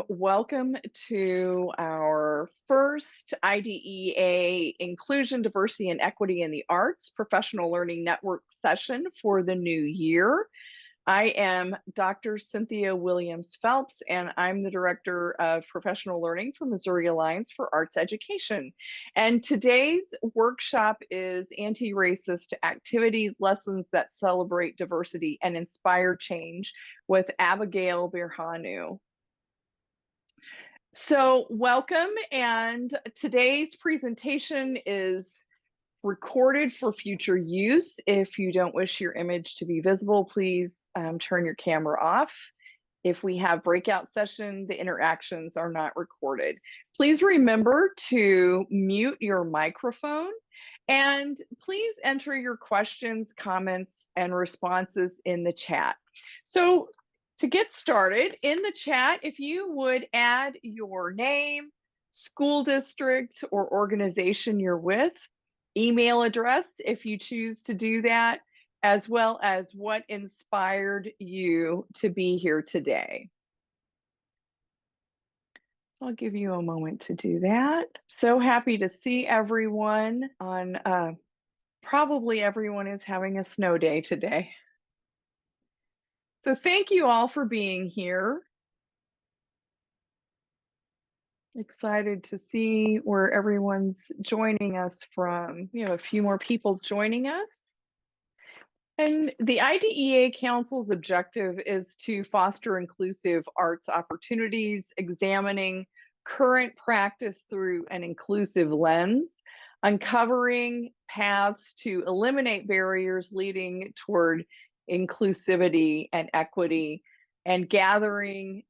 welcome to our first IDEA Inclusion, Diversity, and Equity in the Arts Professional Learning Network session for the new year. I am Dr. Cynthia Williams Phelps, and I'm the Director of Professional Learning for Missouri Alliance for Arts Education. And today's workshop is Anti-Racist Activities, Lessons that Celebrate Diversity and Inspire Change with Abigail Birhanu. So welcome, and today's presentation is recorded for future use. If you don't wish your image to be visible, please turn your camera off. If we have breakout session, the interactions are not recorded. Please remember to mute your microphone, and please enter your questions, comments, and responses in the chat. So to get started, in the chat, if you would add your name, school district, or organization you're with, email address if you choose to do that, as well as what inspired you to be here today. So I'll give you a moment to do that. So happy to see everyone on, probably everyone is having a snow day today. So thank you all for being here. Excited to see where everyone's joining us from. We have a few more people joining us. And the IDEA Council's objective is to foster inclusive arts opportunities, examining current practice through an inclusive lens, uncovering paths to eliminate barriers leading toward inclusivity and equity, and gathering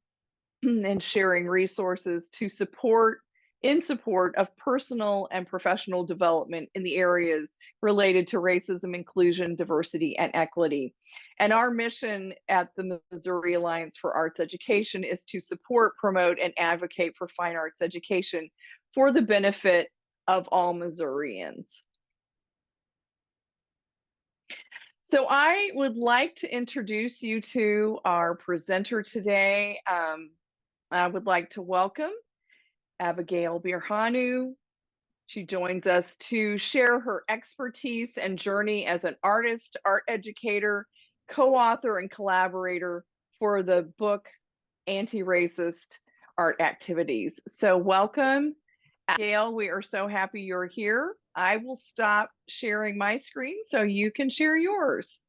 and sharing resources to support of personal and professional development in the areas related to racism, inclusion, diversity, and equity. And our mission at the Missouri Alliance for Arts Education is to support, promote, and advocate for fine arts education for the benefit of all Missourians. So I would like to introduce you to our presenter today. I would like to welcome Abigail Birhanu. She joins us to share her expertise and journey as an artist, art educator, co-author, and collaborator for the book Anti-Racist Art Activities. So welcome, Abigail. We are so happy you're here. I will stop sharing my screen so you can share yours.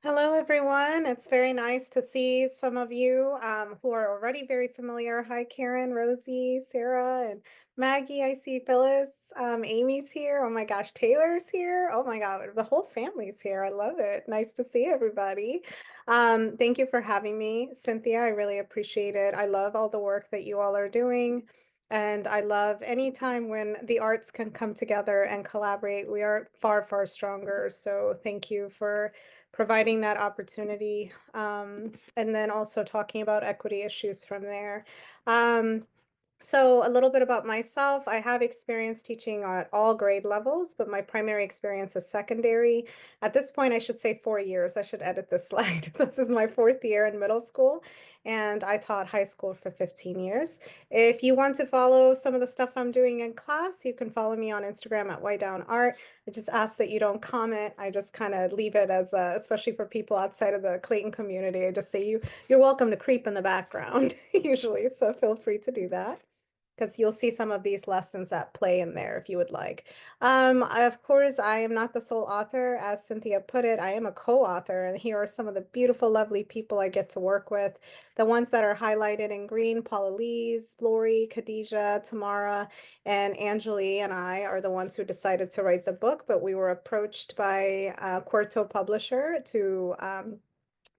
Hello, everyone. It's very nice to see some of you who are already very familiar. Hi, Karen, Rosie, Sarah, and Maggie. I see Phyllis. Amy's here. Oh my gosh, Taylor's here. Oh my God, the whole family's here. I love it. Nice to see everybody. Thank you for having me, Cynthia. I really appreciate it. I love all the work that you all are doing. And I love any time when the arts can come together and collaborate. We are far, far stronger. So thank you for providing that opportunity, and then also talking about equity issues from there. So a little bit about myself. I have experience teaching at all grade levels, but my primary experience is secondary. At this point, I should say 4 years. I should edit this slide. This is my 4th year in middle school, and I taught high school for 15 years. If you want to follow some of the stuff I'm doing in class, you can follow me on Instagram at @YDownArt. I just ask that you don't comment. I just kind of leave it as, especially for people outside of the Clayton community, I just say you're welcome to creep in the background usually, so feel free to do that, because you'll see some of these lessons at play in there if you would like. Of course, I am not the sole author. As Cynthia put it, I am a co-author, and here are some of the beautiful, lovely people I get to work with. The ones that are highlighted in green: Paula Lees, Lori, Khadijah, Tamara, and Angeli and I are the ones who decided to write the book, but we were approached by Quarto Publisher to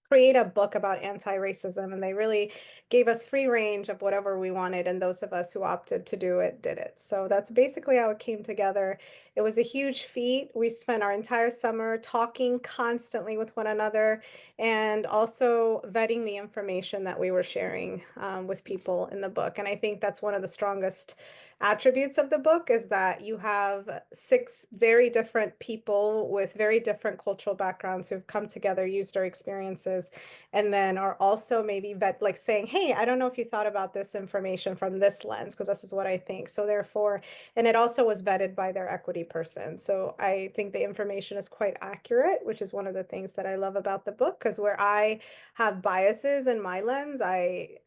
create a book about anti-racism, and they really gave us free range of whatever we wanted, and those of us who opted to do it did it. So that's basically how it came together. It was a huge feat. We spent our entire summer talking constantly with one another, and also vetting the information that we were sharing with people in the book. And I think that's one of the strongest attributes of the book, is that you have 6 very different people with very different cultural backgrounds who've come together, used their experiences, resources, and then are also maybe like saying, hey, I don't know if you thought about this information from this lens, because this is what I think. So therefore, and it also was vetted by their equity person. So I think the information is quite accurate, which is one of the things that I love about the book, because where I have biases in my lens, I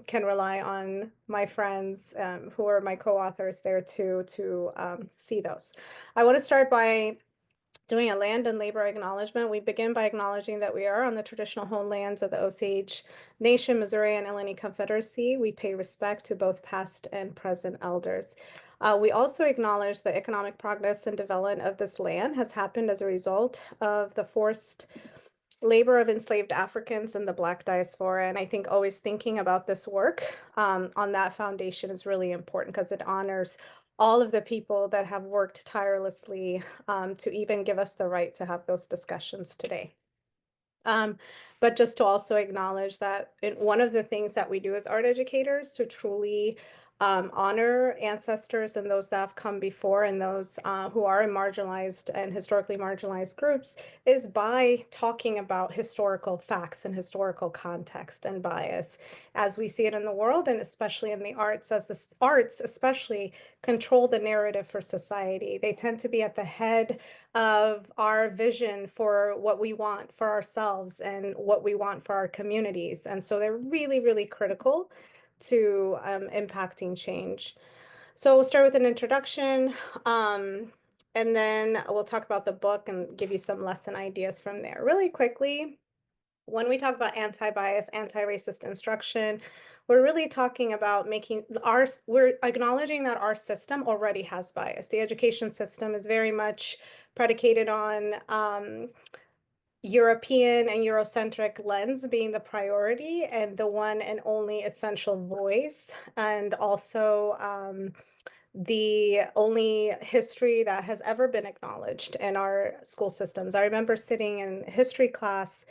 can rely on my friends who are my co-authors there to see those. I want to start by doing a land and labor acknowledgement. We begin by acknowledging that we are on the traditional homelands of the Osage Nation, Missouri, and Illini Confederacy. We pay respect to both past and present elders. We also acknowledge the economic progress and development of this land has happened as a result of the forced labor of enslaved Africans in the Black diaspora. And I think always thinking about this work on that foundation is really important, because it honors all of the people that have worked tirelessly to even give us the right to have those discussions today. But just to also acknowledge that one of the things that we do as art educators to truly honor ancestors and those that have come before, and those who are in marginalized and historically marginalized groups, is by talking about historical facts and historical context and bias as we see it in the world, and especially in the arts, as the arts especially control the narrative for society. They tend to be at the head of our vision for what we want for ourselves and what we want for our communities. And so they're really, really critical to impacting change. So we'll start with an introduction, and then we'll talk about the book and give you some lesson ideas from there. Really quickly, when we talk about anti-bias, anti-racist instruction, we're really talking about we're acknowledging that our system already has bias. The education system is very much predicated on European and Eurocentric lens being the priority and the one and only essential voice, and also the only history that has ever been acknowledged in our school systems. I remember sitting in history class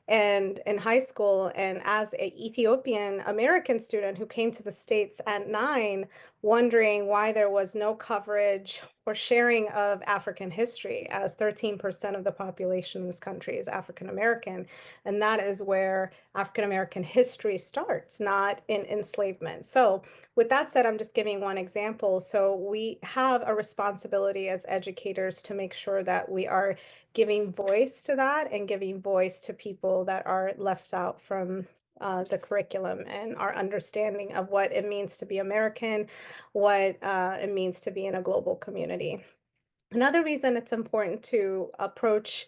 and in high school, and as an Ethiopian American student who came to the States at 9, wondering why there was no coverage or sharing of African history, as 13% of the population in this country is African American. And that is where African American history starts, not in enslavement. So with that said, I'm just giving one example. So we have a responsibility as educators to make sure that we are giving voice to that and giving voice to people that are left out from the curriculum, and our understanding of what it means to be American, what it means to be in a global community. Another reason it's important to approach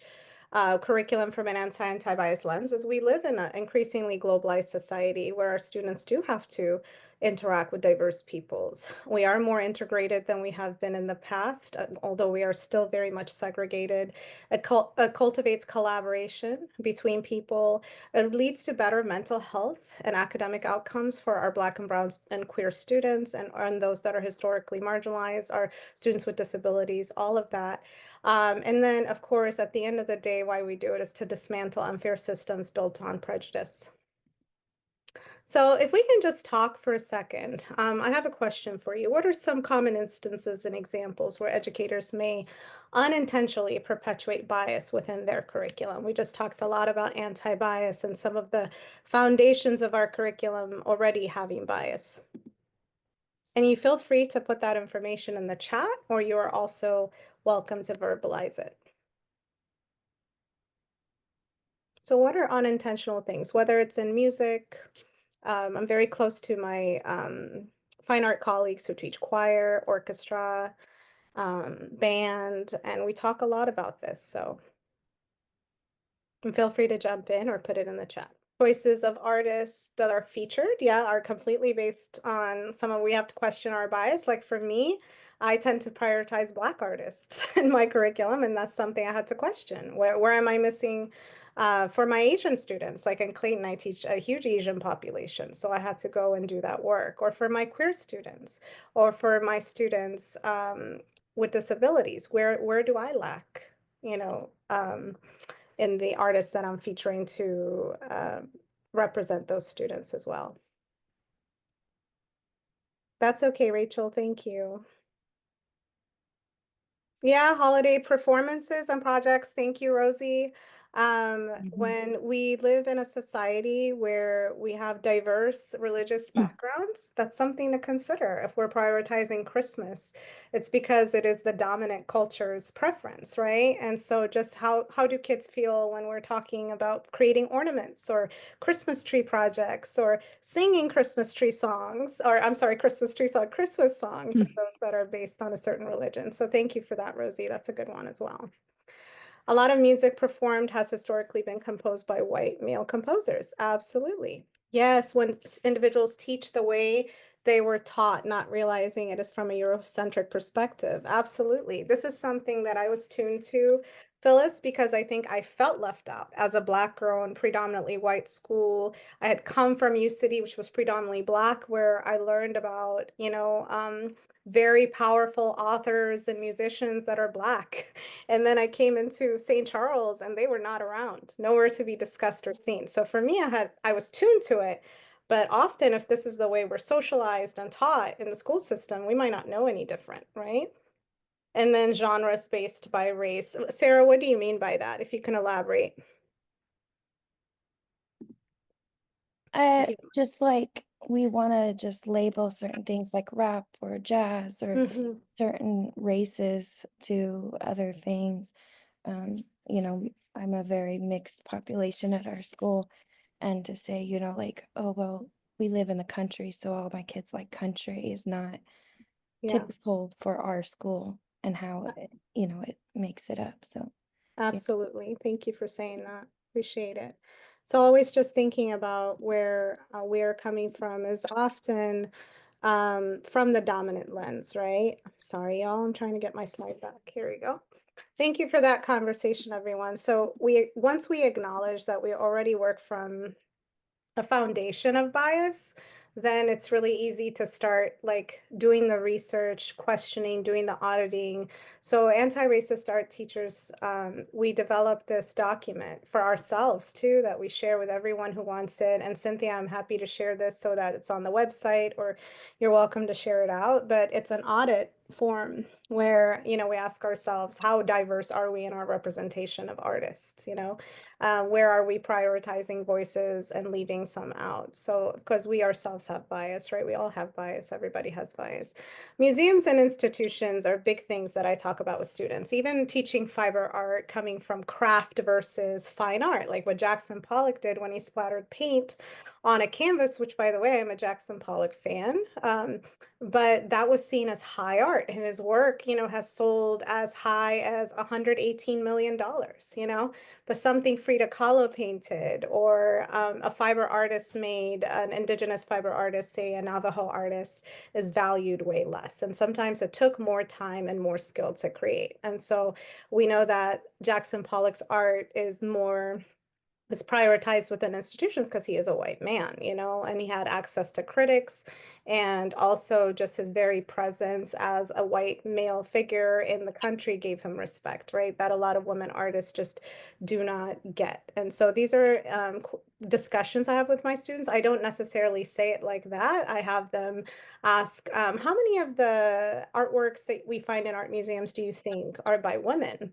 curriculum from an anti-bias lens is we live in an increasingly globalized society where our students do have to interact with diverse peoples. We are more integrated than we have been in the past, although we are still very much segregated. It cultivates collaboration between people. It leads to better mental health and academic outcomes for our Black and Brown and queer students, and those that are historically marginalized, our students with disabilities, all of that. And then, of course, at the end of the day, why we do it is to dismantle unfair systems built on prejudice. So if we can just talk for a second, I have a question for you. What are some common instances and examples where educators may unintentionally perpetuate bias within their curriculum? We just talked a lot about anti-bias and some of the foundations of our curriculum already having bias. And you feel free to put that information in the chat, or you are also welcome to verbalize it. So what are unintentional things, whether it's in music? I'm very close to my fine art colleagues who teach choir, orchestra, band, and we talk a lot about this. So feel free to jump in or put it in the chat. Choices of artists that are featured, yeah, are completely based on we have to question our bias. Like for me, I tend to prioritize Black artists in my curriculum, and that's something I had to question. Where am I missing? For my Asian students, like in Clayton, I teach a huge Asian population, so I had to go and do that work. Or for my queer students, or for my students with disabilities, where do I lack? You know, in the artists that I'm featuring to represent those students as well. That's okay, Rachel. Thank you. Yeah, holiday performances and projects. Thank you, Rosie. Mhm. When we live in a society where we have diverse religious backgrounds, that's something to consider. If we're prioritizing Christmas, it's because it is the dominant culture's preference, right? And so just how do kids feel when we're talking about creating ornaments or Christmas tree projects or singing Christmas tree songs, or I'm sorry, Christmas songs, and those that are based on a certain religion. So thank you for that, Rosie. That's a good one as well. A lot of music performed has historically been composed by white male composers. Absolutely. Yes, when individuals teach the way they were taught, not realizing it is from a Eurocentric perspective. Absolutely. This is something that I was tuned to, Phyllis, because I think I felt left out as a Black girl in predominantly white school. I had come from U City, which was predominantly Black, where I learned about, very powerful authors and musicians that are Black. And then I came into St. Charles and they were not around, nowhere to be discussed or seen. So for me, I was tuned to it. But often, if this is the way we're socialized and taught in the school system, we might not know any different, right? And then genres based by race. Sarah, what do you mean by that? If you can elaborate. If you, Just like we want to just label certain things like rap or jazz or Mhm. certain races to other things. You know, I'm a very mixed population at our school, and to say, like, oh, well, we live in the country, so all my kids like country is not Yeah. typical for our school and how it makes it up. So, yeah. Absolutely. Thank you for saying that. Appreciate it. So always just thinking about where we're coming from is often from the dominant lens, right? I'm sorry, y'all. I'm trying to get my slide back. Here we go. Thank you for that conversation, everyone. So once we acknowledge that we already work from a foundation of bias, then it's really easy to start like doing the research, questioning, doing the auditing. So anti-racist art teachers, we developed this document for ourselves too that we share with everyone who wants it. And Cynthia, I'm happy to share this so that it's on the website, or you're welcome to share it out. But it's an audit form where, we ask ourselves, how diverse are we in our representation of artists? Where are we prioritizing voices and leaving some out? So, because we ourselves have bias, right? We all have bias. Everybody has bias. Museums and institutions are big things that I talk about with students. Even teaching fiber art, coming from craft versus fine art, like what Jackson Pollock did when he splattered paint on a canvas, which, by the way, I'm a Jackson Pollock fan. But that was seen as high art, and his work, has sold as high as $118 million, but something Frida Kahlo painted, or a fiber artist made, an indigenous fiber artist, say a Navajo artist, is valued way less. And sometimes it took more time and more skill to create. And so we know that Jackson Pollock's art is prioritized within institutions because he is a white man, and he had access to critics, and also just his very presence as a white male figure in the country gave him respect, right? That a lot of women artists just do not get. And so these are discussions I have with my students. I don't necessarily say it like that. I have them ask, how many of the artworks that we find in art museums do you think are by women?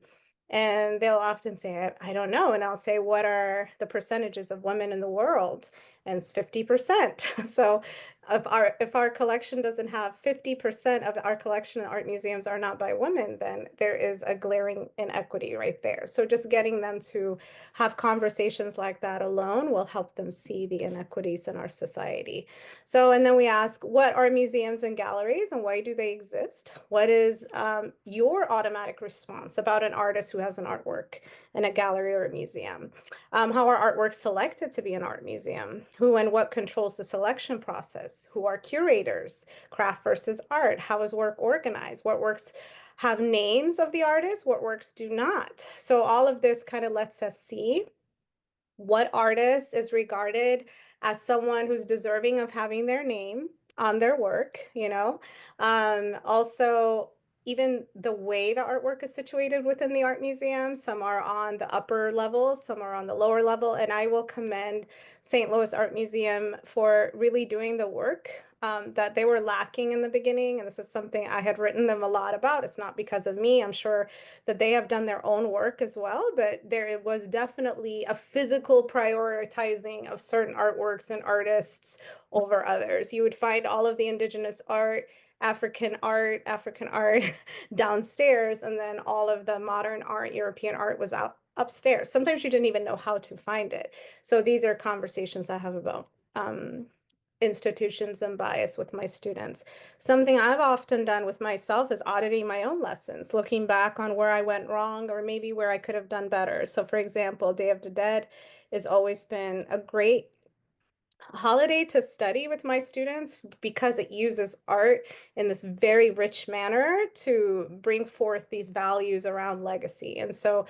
And they'll often say, I don't know. And I'll say, what are the percentages of women in the world? And it's 50%. So if our collection doesn't have 50% of our collection in art museums are not by women, then there is a glaring inequity right there. So just getting them to have conversations like that alone will help them see the inequities in our society. So, and then we ask, what are museums and galleries and why do they exist? What is your automatic response about an artist who has an artwork in a gallery or a museum? How are artworks selected to be an art museum? Who and what controls the selection process? Who are curators? Craft versus art? How is work organized? What works have names of the artist? What works do not? So all of this kind of lets us see what artist is regarded as someone who's deserving of having their name on their work. Also, even the way the artwork is situated within the art museum, some are on the upper level, some are on the lower level, and I will commend St. Louis Art Museum for really doing the work that they were lacking in the beginning. And this is something I had written them a lot about. It's not because of me. I'm sure that they have done their own work as well, but there was definitely a physical prioritizing of certain artworks and artists over others. You would find all of the indigenous art, African art downstairs, and then all of the modern art, European art was out upstairs. Sometimes you didn't even know how to find it. So these are conversations I have about institutions and bias with my students. Something I've often done with myself is auditing my own lessons, looking back on where I went wrong or maybe where I could have done better. So for example, Day of the Dead has always been a great holiday to study with my students because it uses art in this very rich manner to bring forth these values around legacy. And so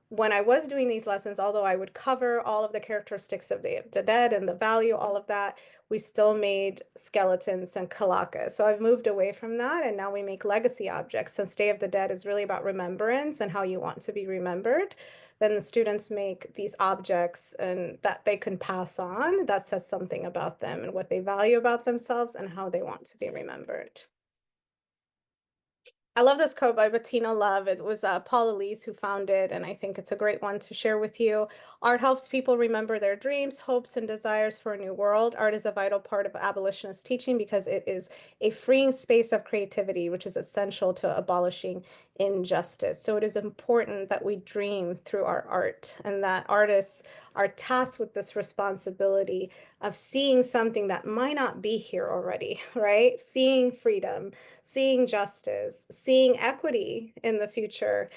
when I was doing these lessons, although I would cover all of the characteristics of the dead and the value, all of that, we still made skeletons and kalakas. So I've moved away from that, and now we make legacy objects. Since Day of the Dead is really about remembrance and how you want to be remembered, then the students make these objects and that they can pass on that says something about them and what they value about themselves and how they want to be remembered. I love this quote by Bettina Love. It was Paul Elise who found it, and I think it's a great one to share with you. Art helps people remember their dreams, hopes, and desires for a new world. Art is a vital part of abolitionist teaching because it is a freeing space of creativity, which is essential to abolishing injustice. So it is important that we dream through our art, and that artists are tasked with this responsibility of seeing something that might not be here already, right? Seeing freedom, seeing justice, seeing equity in the future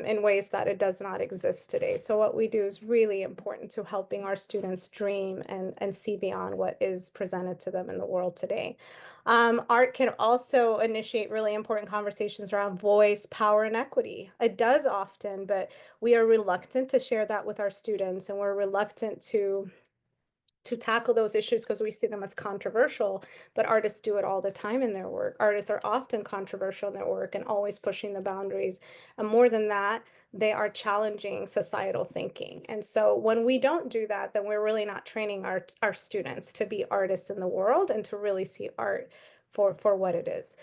in ways that it does not exist today. So what we do is really important to helping our students dream and see beyond what is presented to them in the world today. Art can also initiate really important conversations around voice, power, and equity. It does often, but we are reluctant to share that with our students, and we're reluctant to tackle those issues because we see them as controversial, but artists do it all the time in their work. Artists are often controversial in their work and always pushing the boundaries. And more than that, they are challenging societal thinking. And so when we don't do that, then we're really not training our students to be artists in the world and to really see art for what it is.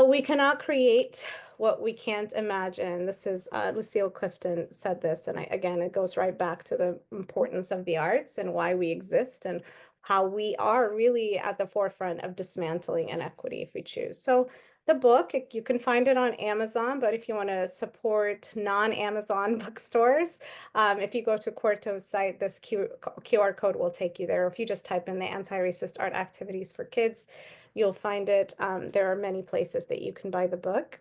We cannot create what we can't imagine. This is Lucille Clifton said this, and again, it goes right back to the importance of the arts and why we exist and how we are really at the forefront of dismantling inequity if we choose. So the book, you can find it on Amazon, but if you want to support non-Amazon bookstores, if you go to Quarto's site, this QR code will take you there. If you just type in the anti-racist art activities for kids, you'll find it. There are many places that you can buy the book.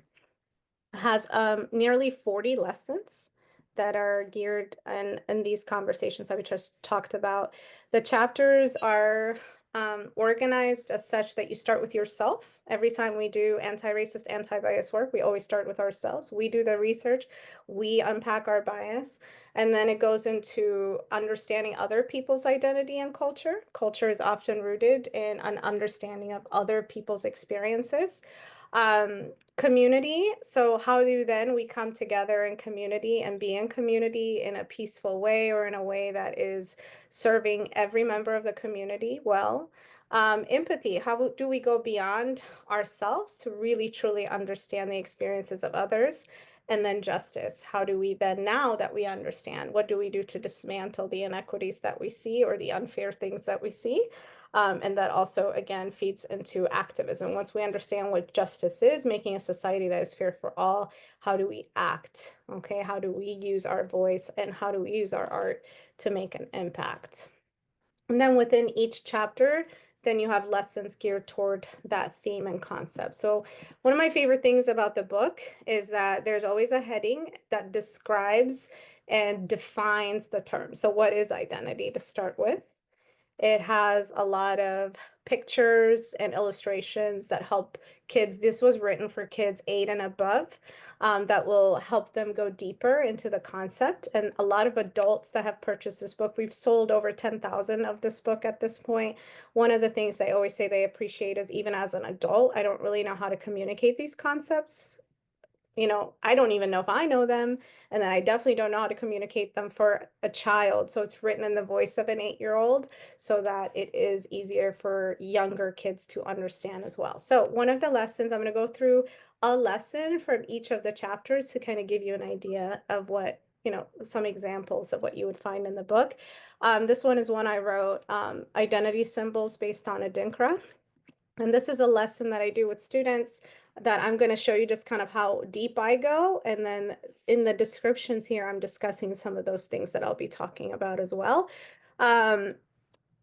It has nearly 40 lessons that are geared in these conversations that we just talked about. The chapters are organized as such that you start with yourself. Every time we do anti-racist, anti-bias work, we always start with ourselves. We do the research, we unpack our bias, and then it goes into understanding other people's identity and culture. Culture is often rooted in an understanding of other people's experiences. Community. So how do then we come together in community and be in community in a peaceful way or in a way that is serving every member of the community well? Empathy. How do we go beyond ourselves to really truly understand the experiences of others? And then justice. How do we then, now that we understand, what do we do to dismantle the inequities that we see or the unfair things that we see? And that also, again, feeds into activism. Once we understand what justice is, making a society that is fair for all, how do we act? Okay, how do we use our voice and how do we use our art to make an impact? And then within each chapter, then you have lessons geared toward that theme and concept. So one of my favorite things about the book is that there's always a heading that describes and defines the term. So what is identity to start with? It has a lot of pictures and illustrations that help kids. This was written for kids 8 and above, that will help them go deeper into the concept. And a lot of adults that have purchased this book, we've sold over 10,000 of this book at this point. One of the things they always say they appreciate is even as an adult, I don't really know how to communicate these concepts you know, I don't even know if I know them. And then I definitely don't know how to communicate them for a child. So it's written in the voice of an 8-year-old so that it is easier for younger kids to understand as well. So one of the lessons, I'm going to go through a lesson from each of the chapters to kind of give you an idea of what, you know, some examples of what you would find in the book. This one is one I wrote, identity symbols based on Adinkra. And this is a lesson that I do with students that I'm going to show you just kind of how deep I go. And then in the descriptions here, I'm discussing some of those things that I'll be talking about as well.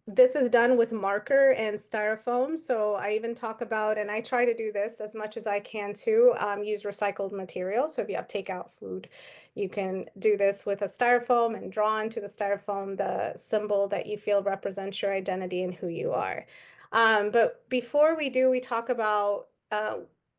This is done with marker and styrofoam. So I even talk about, and I try to do this as much as I can too, use recycled material. So if you have takeout food, you can do this with a styrofoam and draw into the styrofoam the symbol that you feel represents your identity and who you are. But before we do, we talk about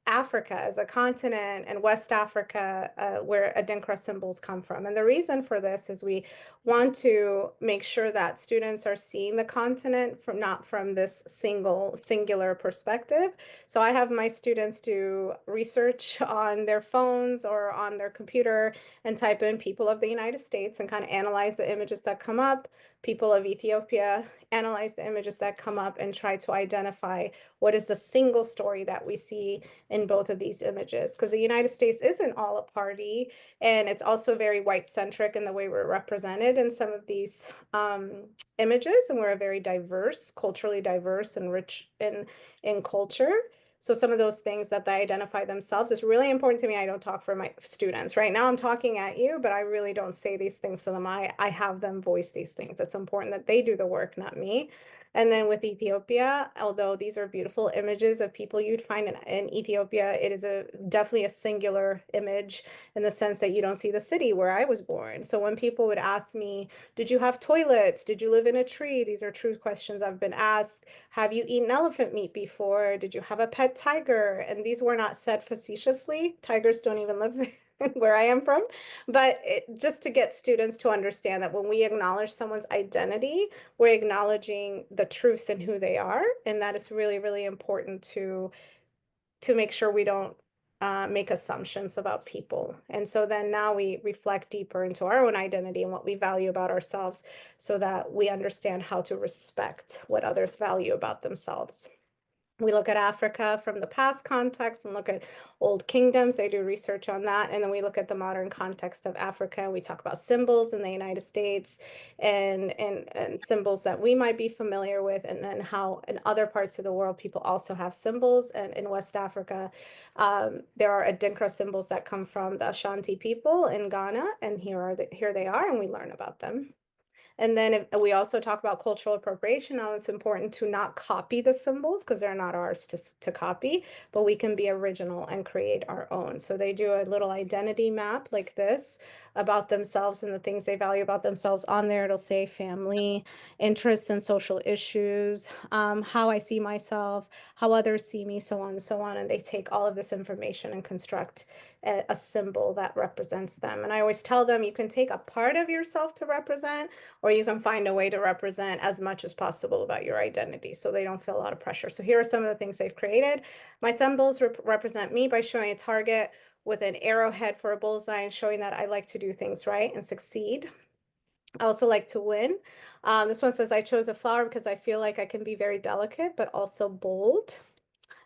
Africa as a continent and West Africa, where Adinkra symbols come from. And the reason for this is we want to make sure that students are seeing the continent from not from this singular perspective. So I have my students do research on their phones or on their computer and type in people of the United States and kind of analyze the images that come up, people of Ethiopia, analyze the images that come up and try to identify what is the single story that we see in both of these images. Because the United States isn't all a party, and it's also very white centric in the way we're represented in some of these images. And we're a very diverse, culturally diverse and rich in culture. So some of those things that they identify themselves is really important to me. I don't talk for my students. Right now I'm talking at you, but I really don't say these things to them. I have them voice these things. It's important that they do the work, not me. And then with Ethiopia, although these are beautiful images of people you'd find in Ethiopia, it is definitely a singular image in the sense that you don't see the city where I was born. So when people would ask me, did you have toilets? Did you live in a tree? These are true questions I've been asked. Have you eaten elephant meat before? Did you have a pet tiger? And these were not said facetiously. Tigers don't even live there. Where I am from, but just to get students to understand that when we acknowledge someone's identity, we're acknowledging the truth in who they are, and that is really, really important to make sure we don't make assumptions about people. And so then now we reflect deeper into our own identity and what we value about ourselves so that we understand how to respect what others value about themselves. We look at Africa from the past context and look at old kingdoms. They do research on that. And then we look at the modern context of Africa. We talk about symbols in the United States and symbols that we might be familiar with, and then how in other parts of the world people also have symbols. And in West Africa, there are Adinkra symbols that come from the Ashanti people in Ghana. And here they are, and we learn about them. And then we also talk about cultural appropriation. Now it's important to not copy the symbols because they're not ours to copy, but we can be original and create our own. So they do a little identity map like this about themselves and the things they value about themselves. On there, it'll say family, interests and social issues, how I see myself, how others see me, so on and so on. And they take all of this information and construct a symbol that represents them. And I always tell them you can take a part of yourself to represent, or you can find a way to represent as much as possible about your identity so they don't feel a lot of pressure. So here are some of the things they've created. My symbols represent me by showing a target with an arrowhead for a bullseye and showing that I like to do things right and succeed. I also like to win. This one says I chose a flower because I feel like I can be very delicate, but also bold.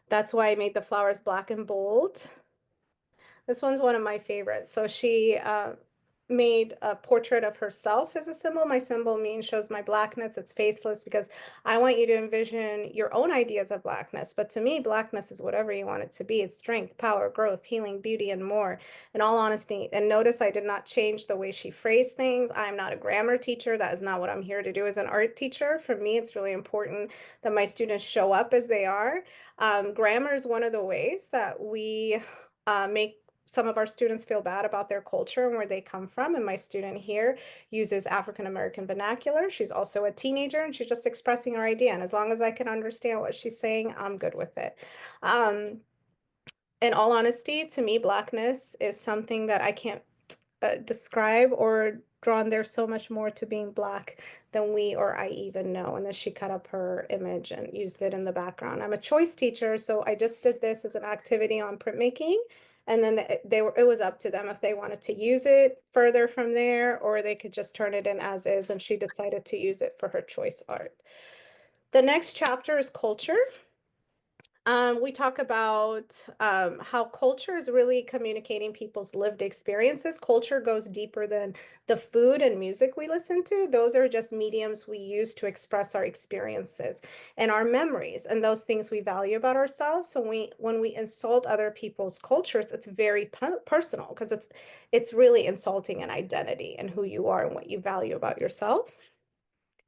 That's why I made the flowers black and bold. This one's one of my favorites. So she made a portrait of herself as a symbol. My symbol shows my blackness. It's faceless because I want you to envision your own ideas of blackness. But to me, blackness is whatever you want it to be. It's strength, power, growth, healing, beauty, and more. In all honesty, and notice I did not change the way she phrased things. I'm not a grammar teacher. That is not what I'm here to do as an art teacher. For me, it's really important that my students show up as they are. Grammar is one of the ways that we make some of our students feel bad about their culture and where they come from. And my student here uses African-American vernacular. She's also a teenager and she's just expressing her idea. And as long as I can understand what she's saying, I'm good with it. In all honesty, to me, blackness is something that I can't describe or draw. And there's so much more to being black than we or I even know. And then she cut up her image and used it in the background. I'm a choice teacher, so I just did this as an activity on printmaking. And then it was up to them if they wanted to use it further from there, or they could just turn it in as is, and she decided to use it for her choice art. The next chapter is culture. We talk about how culture is really communicating people's lived experiences. Culture goes deeper than the food and music we listen to. Those are just mediums we use to express our experiences and our memories and those things we value about ourselves. So when we insult other people's cultures, it's very personal, because it's really insulting an identity and who you are and what you value about yourself.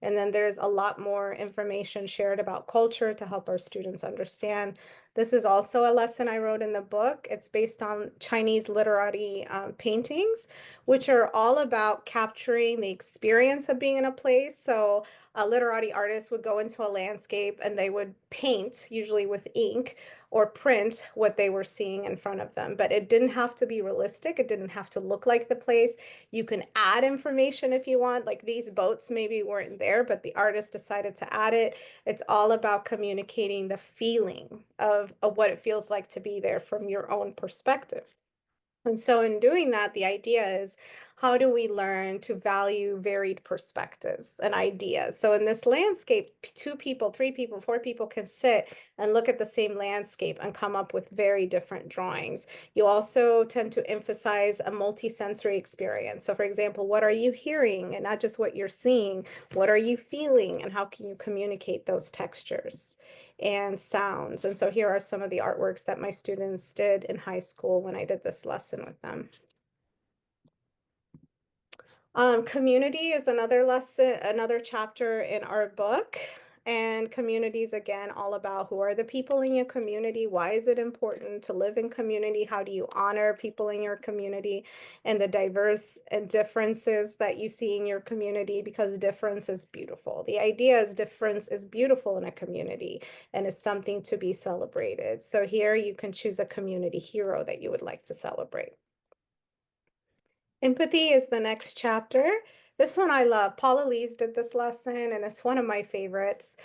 And then there's a lot more information shared about culture to help our students understand. This is also a lesson I wrote in the book. It's based on Chinese literati paintings, which are all about capturing the experience of being in a place. So a literati artist would go into a landscape and they would paint, usually with ink, or print what they were seeing in front of them. But it didn't have to be realistic. It didn't have to look like the place. You can add information if you want, like these boats maybe weren't there, but the artist decided to add it. It's all about communicating the feeling of what it feels like to be there from your own perspective. And so in doing that, the idea is, how do we learn to value varied perspectives and ideas? So in this landscape, 2 people, 3 people, 4 people can sit and look at the same landscape and come up with very different drawings. You also tend to emphasize a multisensory experience. So for example, what are you hearing, and not just what you're seeing? What are you feeling, and how can you communicate those textures and sounds? And so here are some of the artworks that my students did in high school when I did this lesson with them. Community is another lesson, another chapter in our book. And community is, again, all about who are the people in your community? Why is it important to live in community? How do you honor people in your community and the diverse and differences that you see in your community? Because difference is beautiful. The idea is difference is beautiful in a community and is something to be celebrated. So here you can choose a community hero that you would like to celebrate. Empathy is the next chapter. This one I love. Paula Lees did this lesson, and it's one of my favorites.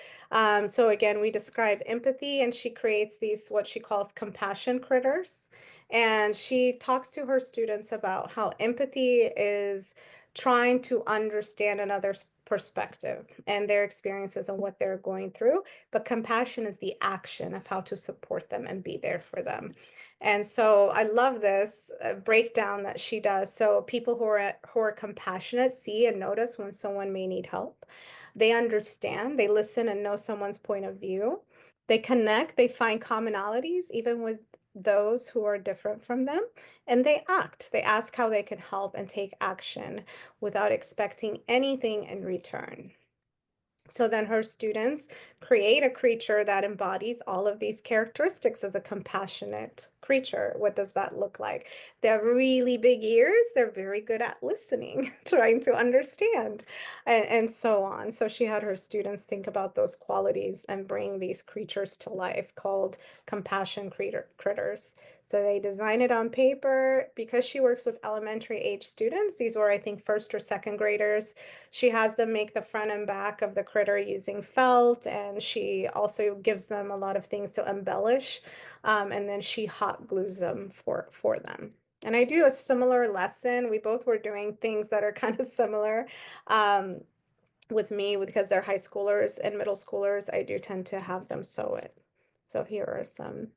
So again, we describe empathy, and she creates these, what she calls compassion critters. And she talks to her students about how empathy is trying to understand another's perspective and their experiences and what they're going through. But compassion is the action of how to support them and be there for them. And so I love this breakdown that she does. So people who are compassionate see and notice when someone may need help. They understand, they listen and know someone's point of view. They connect, they find commonalities even with those who are different from them, and they act. They ask how they can help and take action without expecting anything in return. So then her students create a creature that embodies all of these characteristics as a compassionate creature. What does that look like? They have really big ears. They're very good at listening, trying to understand, and so on. So she had her students think about those qualities and bring these creatures to life, called compassion critters. So they design it on paper. Because she works with elementary age students, these were, I think, first or second graders, she has them make the front and back of the critter using felt, and she also gives them a lot of things to embellish, and then she hot glues them for them. And I do a similar lesson. We both were doing things that are kind of similar with me, because they're high schoolers and middle schoolers. I do tend to have them sew it. So here are some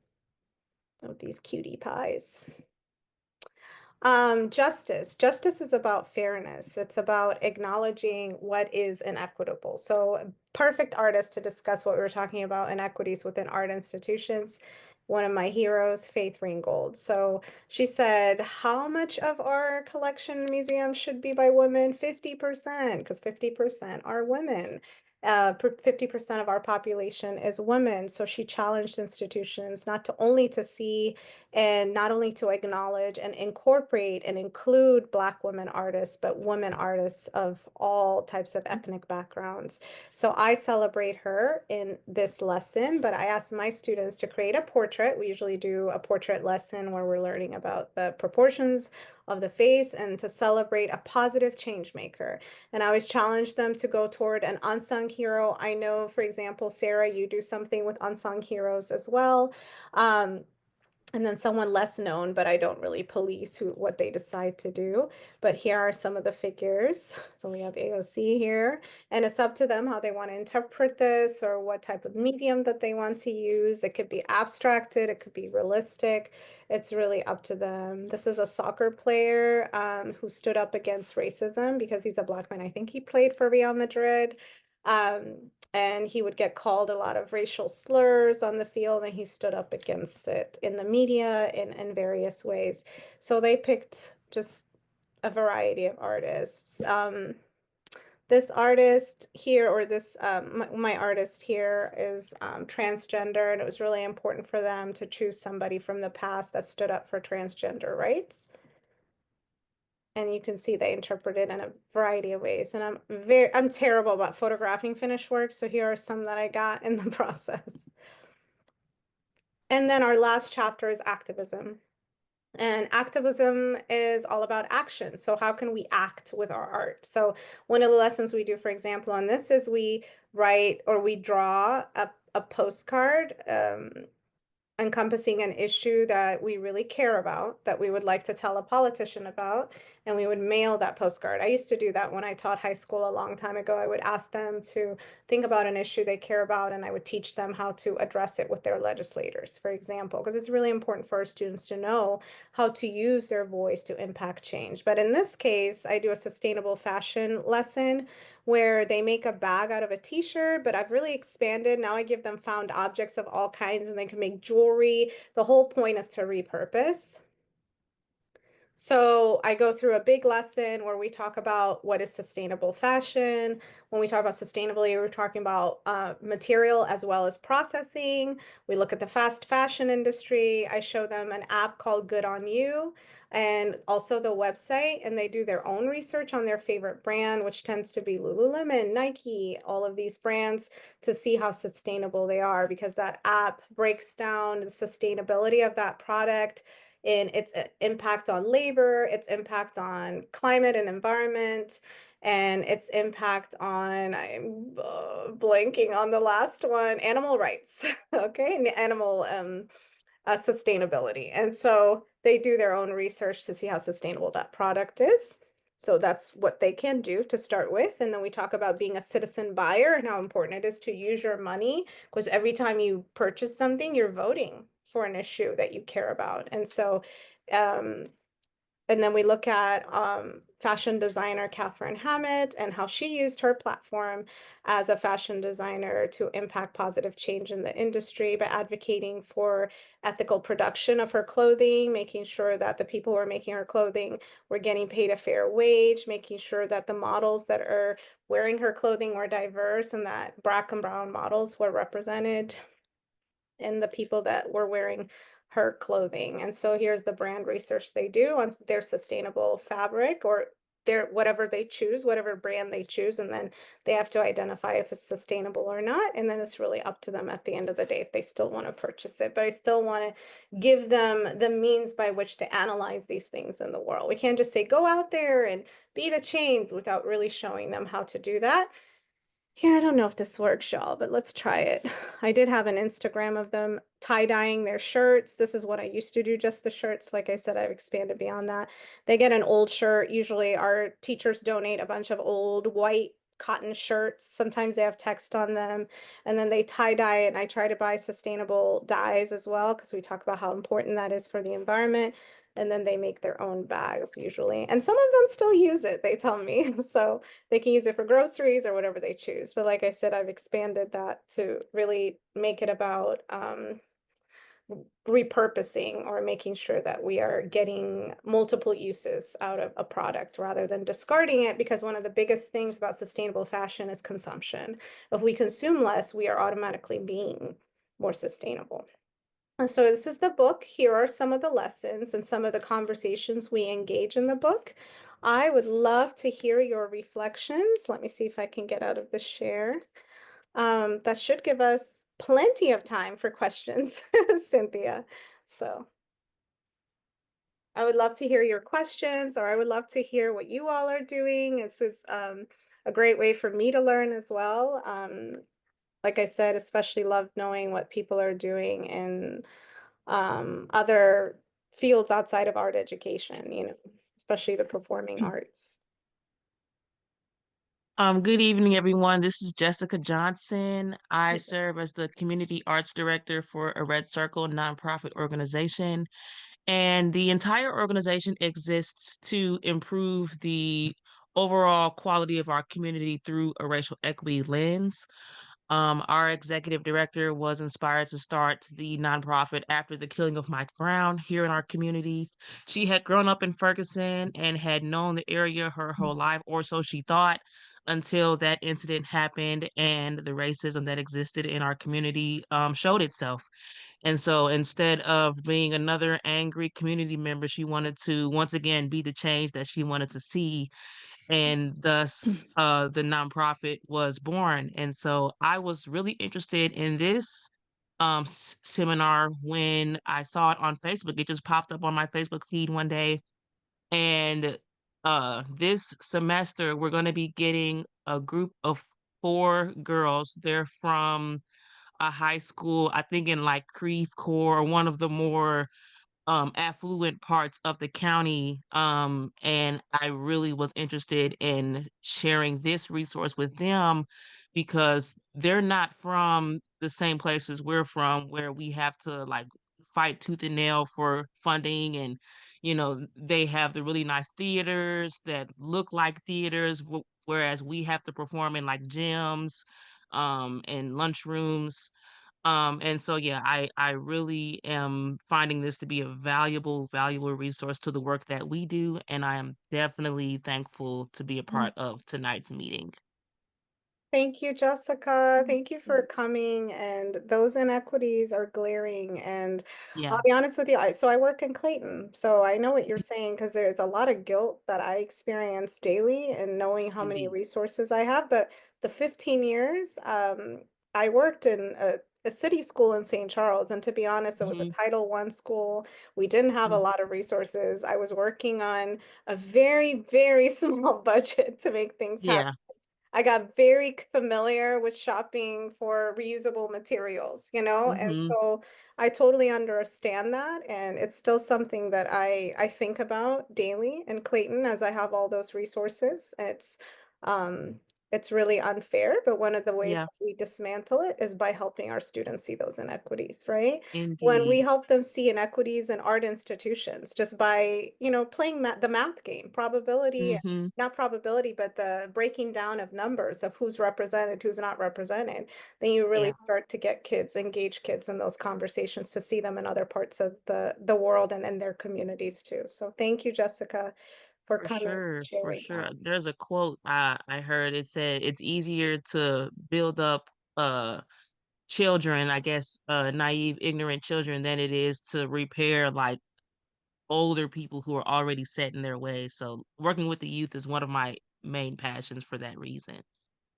of these cutie pies. Justice. Justice is about fairness. It's about acknowledging what is inequitable. So perfect artist to discuss what we were talking about, inequities within art institutions. One of my heroes, Faith Ringgold. So she said, how much of our collection museum should be by women? 50%, because 50% are women. 50% of our population is women. So she challenged institutions not only to see and not only to acknowledge and incorporate and include Black women artists, but women artists of all types of ethnic backgrounds. So I celebrate her in this lesson, but I asked my students to create a portrait. We usually do a portrait lesson where we're learning about the proportions of the face and to celebrate a positive change maker. And I always challenge them to go toward an unsung hero. I know, for example, Sarah, you do something with unsung heroes as well. and then someone less known, but I don't really police what they decide to do. But here are some of the figures. So we have AOC here, and it's up to them how they want to interpret this or what type of medium that they want to use. It could be abstracted, it could be realistic. It's really up to them. This is a soccer player who stood up against racism because he's a Black man. I think he played for Real Madrid. And he would get called a lot of racial slurs on the field, and he stood up against it in the media in various ways. So they picked just a variety of artists. This artist here, or this my artist here is transgender, and it was really important for them to choose somebody from the past that stood up for transgender rights. And you can see they interpret it in a variety of ways. And I'm terrible about photographing finished work, so here are some that I got in the process. And then our last chapter is activism. And activism is all about action. So how can we act with our art? So one of the lessons we do, for example, on this is we write or we draw a postcard encompassing an issue that we really care about, that we would like to tell a politician about, and we would mail that postcard. I used to do that when I taught high school a long time ago. I would ask them to think about an issue they care about, and I would teach them how to address it with their legislators, for example, because it's really important for our students to know how to use their voice to impact change. But in this case, I do a sustainable fashion lesson where they make a bag out of a t-shirt, but I've really expanded. Now I give them found objects of all kinds, and they can make jewelry. The whole point is to repurpose. So I go through a big lesson where we talk about what is sustainable fashion. When we talk about sustainability, we're talking about material as well as processing. We look at the fast fashion industry. I show them an app called Good on You, and also the website, and they do their own research on their favorite brand, which tends to be Lululemon, Nike, all of these brands, to see how sustainable they are, because that app breaks down the sustainability of that product in its impact on labor, its impact on climate and environment, and its impact on, I'm blanking on the last one, animal rights, okay, and animal sustainability. And so they do their own research to see how sustainable that product is. So that's what they can do to start with. And then we talk about being a citizen buyer and how important it is to use your money, because every time you purchase something, you're voting for an issue that you care about. And so, and then we look at fashion designer Catherine Hammett and how she used her platform as a fashion designer to impact positive change in the industry by advocating for ethical production of her clothing, making sure that the people who are making her clothing were getting paid a fair wage, making sure that the models that are wearing her clothing were diverse, and that Black and brown models were represented in the people that were wearing her clothing. And so here's the brand research they do on their sustainable fabric, or their whatever they choose, whatever brand they choose, and then they have to identify if it's sustainable or not. And then it's really up to them at the end of the day if they still want to purchase it. But I still want to give them the means by which to analyze these things in the world. We can't just say go out there and be the change without really showing them how to do that. Yeah, I don't know if this works, y'all, but let's try it. I did have an Instagram of them tie-dyeing their shirts. This is what I used to do, just the shirts. Like I said, I've expanded beyond that. They get an old shirt. Usually our teachers donate a bunch of old white cotton shirts. Sometimes they have text on them, and then they tie-dye it. And I try to buy sustainable dyes as well, because we talk about how important that is for the environment. And then they make their own bags usually. And some of them still use it, they tell me. So they can use it for groceries or whatever they choose. But like I said, I've expanded that to really make it about repurposing, or making sure that we are getting multiple uses out of a product rather than discarding it, because one of the biggest things about sustainable fashion is consumption. If we consume less, we are automatically being more sustainable. And so this is the book. Here are some of the lessons and some of the conversations we engage in the book. I would love to hear your reflections. Let me see if I can get out of the share. That should give us plenty of time for questions, Cynthia. So I would love to hear your questions, or I would love to hear what you all are doing. This is a great way for me to learn as well. Like I said, especially love knowing what people are doing in other fields outside of art education, especially the performing arts. Good evening, everyone. This is Jessica Johnson. I serve as the Community Arts Director for a Red Circle nonprofit organization, and the entire organization exists to improve the overall quality of our community through a racial equity lens. Our executive director was inspired to start the nonprofit after the killing of Mike Brown here in our community. She had grown up in Ferguson and had known the area her whole life, or so she thought, until that incident happened and the racism that existed in our community showed itself. And so instead of being another angry community member, she wanted to once again be the change that she wanted to see, and thus the nonprofit was born. And so I was really interested in this seminar when I saw it on Facebook. It just popped up on my Facebook feed one day, and this semester we're going to be getting a group of 4 girls. They're from a high school, I think in like Creve Coeur, or one of the more affluent parts of the county. And I really was interested in sharing this resource with them because they're not from the same places we're from, where we have to like fight tooth and nail for funding. And, they have the really nice theaters that look like theaters, whereas we have to perform in like gyms, and lunchrooms. And so, yeah, I really am finding this to be a valuable resource to the work that we do, and I am definitely thankful to be a part of tonight's meeting. Thank you, Jessica. Thank you for coming. And those inequities are glaring. And Yeah. I'll be honest with you, so I work in Clayton. So I know what you're saying because there's a lot of guilt that I experience daily and knowing how many Indeed. resources I have. But the 15 years, I worked in a city school in St. Charles. And to be honest, it was a Mhm, Title I school. We didn't have a mhm. lot of resources. I was working on a very, very small budget to make things happen. Yeah. I got very familiar with shopping for reusable materials, and Mhm. so I totally understand that, and it's still something that I think about daily in Clayton as I have all those resources. Um it's really unfair, but one of the ways Yeah. that we dismantle it is by helping our students see those inequities, right? When we Indeed. help them see inequities in art institutions, just by, playing the math game, probability, Mhm. not probability, but the breaking down of numbers of who's represented, who's not represented, then you really Yeah, start to get kids, engage kids in those conversations to see them in other parts of the world and in their communities too. So thank you, Jessica, for for coming and sure, for sharing sure. that. There's a quote I heard. It said it's easier to build up children, I guess, naive, ignorant children, than it is to repair like older people who are already set in their ways. So working with the youth is one of my main passions for that reason.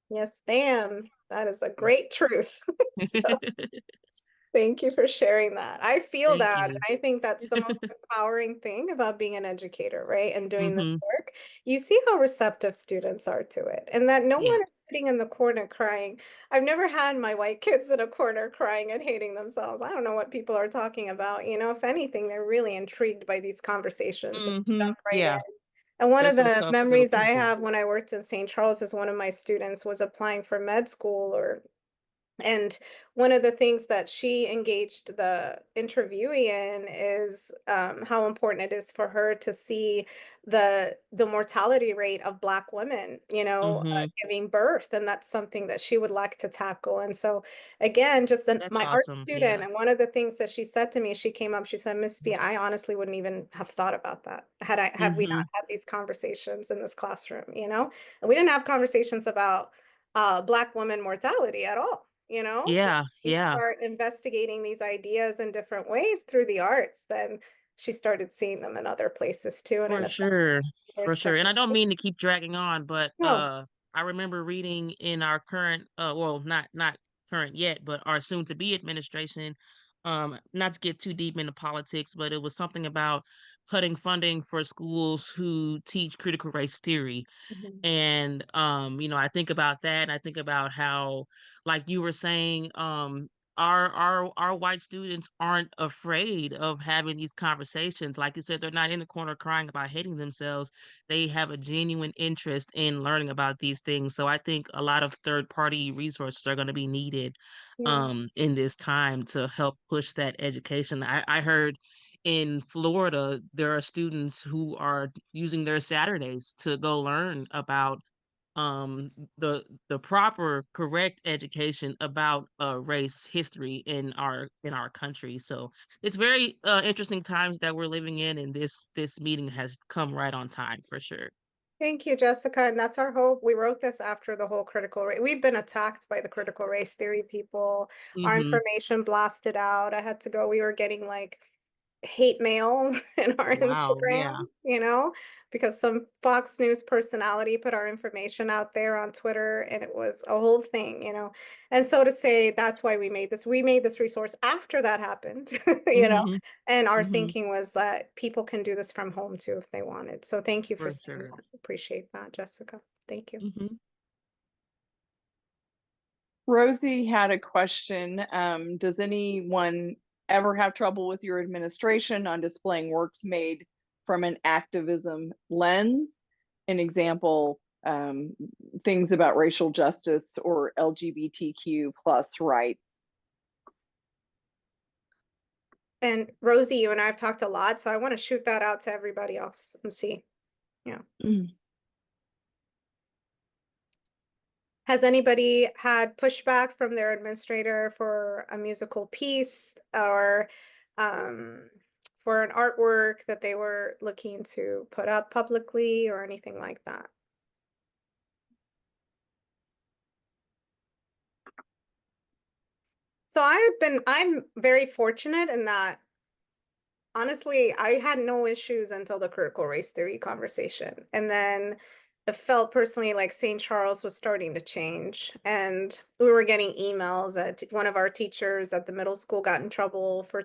Yes, ma'am. That is a great truth. So thank you for sharing that. I feel Thank that, and you. I think that's the most empowering thing about being an educator, right? And doing this Mhm. work. You see how receptive students are to it, and that no Yeah. one is sitting in the corner crying. I've never had my white kids in a corner crying and hating themselves. I don't know what people are talking about. If anything, they're really intrigued by these conversations and Mhm. jump right in. Yeah. And one They're of some the tough little memories I people. have when I worked in St. Charles is one of my students was applying for med school, and one of the things that she engaged the interviewee in is how important it is for her to see the mortality rate of Black women, Mhm. giving birth, and that's something that she would like to tackle. And so, again, just That's my art awesome. student, Yeah. and one of the things that she said to me, she came up, she said, "Miss B, I honestly wouldn't even have thought about that had we not Mhm. had these conversations in this classroom, and we didn't have conversations about Black women mortality at all." But Yeah. you Yeah. start investigating these ideas in different ways through the arts, then she started seeing them in other places too, and in For a sure, for sure. And second. I don't mean to keep dragging on, but No. I remember reading in our current well, not current yet, but our soon to be administration, not to get too deep into politics, but it was something about cutting funding for schools who teach critical race theory. Mhm. And I think about that, and I think about how, like you were saying, our white students aren't afraid of having these conversations. Like you said, they're not in the corner crying about hating themselves. They have a genuine interest in learning about these things. So I think a lot of third party resources are going to be needed Yeah. in this time to help push that education. I heard in Florida there are students who are using their Saturdays to go learn about um the proper correct education about race history in our country. So it's very interesting times that we're living in, and this meeting has come right on time for sure. Thank you, Jessica. And that's our hope. We wrote this after the whole critical race. We've been attacked by the critical race theory people. Our Hmm. information blasted out. I had to go. We were getting like hate mail in our Wow, yeah. Instagrams, you know, because some Fox News personality put our information out there on Twitter and it was a whole thing, you know. And so to say that's why we made this resource after that happened, you know. Hmm. And our Hmm. thinking was that people can do this from home too if they wanted. So thank you for For saying sure. that. Appreciate that, Jessica. Thank you. Hmm. Rosie had a question. Does anyone ever have trouble with your administration on displaying works made from an activism lens? An example, things about racial justice or LGBTQ plus rights. And Rosie, you and I have talked a lot, so I want to shoot that out to everybody else and see. Yeah. Has anybody had pushback from their administrator for a musical piece or for an artwork that they were looking to put up publicly or anything like that? So I'm very fortunate in that honestly, I had no issues until the critical race theory conversation. And then it felt personally like St. Charles was starting to change. And we were getting emails that one of our teachers at the middle school got in trouble for